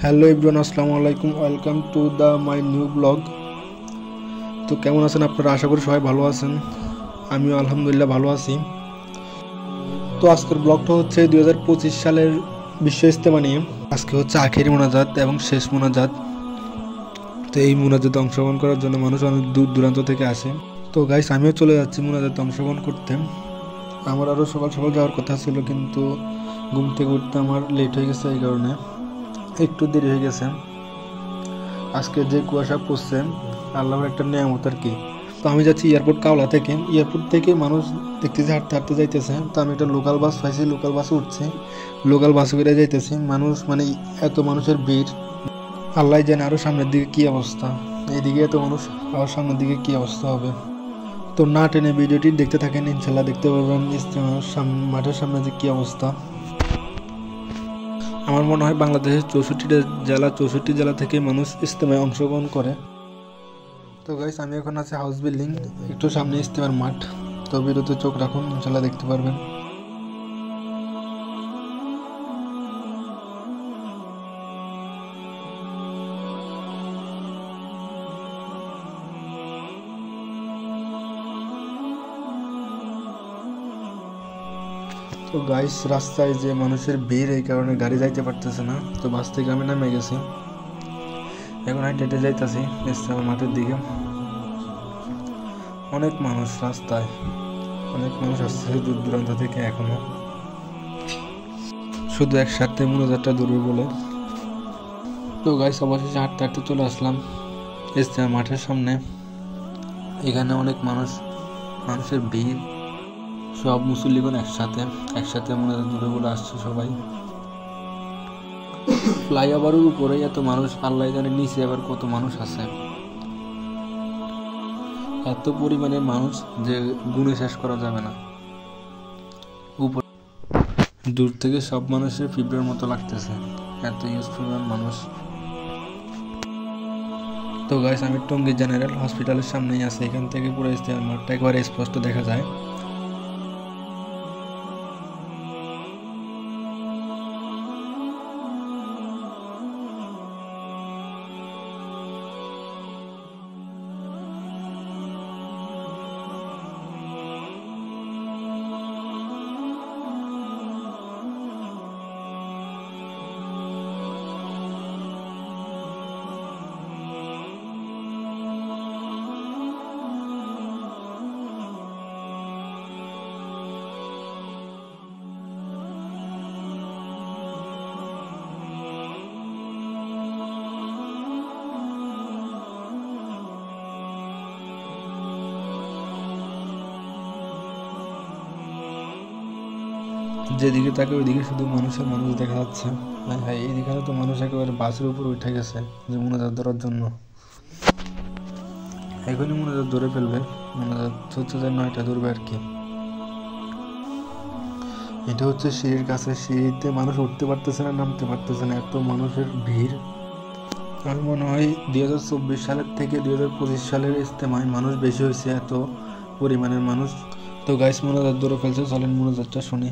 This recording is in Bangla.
হ্যালো এভরিওয়ান, আসসালামু আলাইকুম। Welcome to the my new blog. তো কেমন আছেন আপনারা? আশা করি সবাই ভালো আছেন। আমিও আলহামদুলিল্লাহ ভালো আছি। তো আজকের ব্লগটা হচ্ছে 2025 সালের বিশ্ব ইজতেমা নিয়ে। আজকে হচ্ছে আখেরি মোনাজাত এবং শেষ মোনাজাত। তো এই মোনাজাতে অংশগ্রহণ করার জন্য মানুষ অনেক দূর দূরান্ত থেকে আসে। তো গাইস, আমিও চলে যাচ্ছি মোনাজাতে অংশগ্রহণ করতে। আমার আরও সকাল সকাল যাওয়ার কথা ছিল, কিন্তু ঘুম থেকে উঠতে আমার লেট হয়ে গেছে, এই কারণে একটু দেরি হয়ে গেছে। আজকে যে কুয়াশা পড়ছে, আল্লাহর একটা নিয়ামত আর কি। তো আমি যাচ্ছি এয়ারপোর্ট কাওলা থেকে। এয়ারপোর্ট থেকে মানুষ দেখতেছি হাঁটতে হাঁটতে যাইতেছে। তো আমি একটা লোকাল বাস পাইছি, লোকাল বাসে উঠছি, লোকাল বাসে করে যাইতেছি। মানুষ মানে এত মানুষের ভিড়, আল্লাহ জানে আরও সামনের দিকে কী অবস্থা। এইদিকে এত মানুষ, আরও সামনের দিকে কী অবস্থা হবে। তো না টেনে ভিডিওটি দেখতে থাকেন, ইনশাল্লাহ দেখতে পারবেন মাঠের সামনে যে কী অবস্থা। আমার মনে হয় বাংলাদেশের 64টি জেলা থেকে মানুষ ইজতেমায় অংশগ্রহণ করে। তো গাইস, আমি এখন আছি হাউস বিল্ডিং, একটু সামনে ইজতেমার মাঠ। তো ভিডিওতে চোখ রাখুন, ইনশাল্লাহ দেখতে পারবেন। তো গাইস, রাস্তায় যে মানুষের ভিড়, এই কারণে গাড়ি যাইতে পারতেছে না। তো বাস থেকে আমি নামে গেছি, এখন আমি হেঁটে যাইতেছি ইজতেমার মাঠের দিকে। অনেক মানুষ রাস্তায়, অনেক মানুষ আসছে দূর দূরান্ত থেকে, এখনো শুধু একসাথে মোনাজাতটা দূরে বলে। তো গাইস, অবশেষে হাঁটতে হাঁটতে চলে আসলাম ইজতেমার মাঠের সামনে। এখানে অনেক মানুষের ভিড়, সব মুসল্লিগণ একসাথে মোনাজাত দূরে বলে আসছে সবাই। ফ্লাইওভারের উপরে এত মানুষ, আল্লাহ জানে নিচে আবার কত মানুষ আছে। এত পরিমাণে মানুষ যে গুণে শেষ করা যাবে না। উপরে দূর থেকে সব মানুষের ফিব্রের মতো লাগতেছে, এত ইউজ পরিমাণ মানুষ। তো গাইস, আমি টঙ্গী জেনারেল হসপিটালের সামনেই আছি। এখান থেকে পুরো ইজতেমার মাঠটা একবারে স্পষ্ট দেখা যায়। যেদিকে তাকে ওইদিকে শুধু মানুষের মানুষ দেখা যাচ্ছে। হ্যাঁ, এইদিকে তো মানুষ একেবারে বাসের উপর উঠে গেছে যে মোনাজাত ধরার জন্য। এখনই মোনাজাত ধরে ফেলবে, মোনাজাত হচ্ছে যে 9টা ধরবে আর কি। এটা হচ্ছে সিঁড়ির কাছে, সিঁড়িতে মানুষ উঠতে পারতেছে না, নামতে পারতেছে না, এত মানুষের ভিড়। আমার মনে হয় 2024 সালের থেকে 2025 সালের ইজতেমায় মানুষ বেশি হয়েছে, এত পরিমাণের মানুষ। তো গাইস, মোনাজাত ধরে ফেলছে, চলেন মোনাজাতটা শুনি।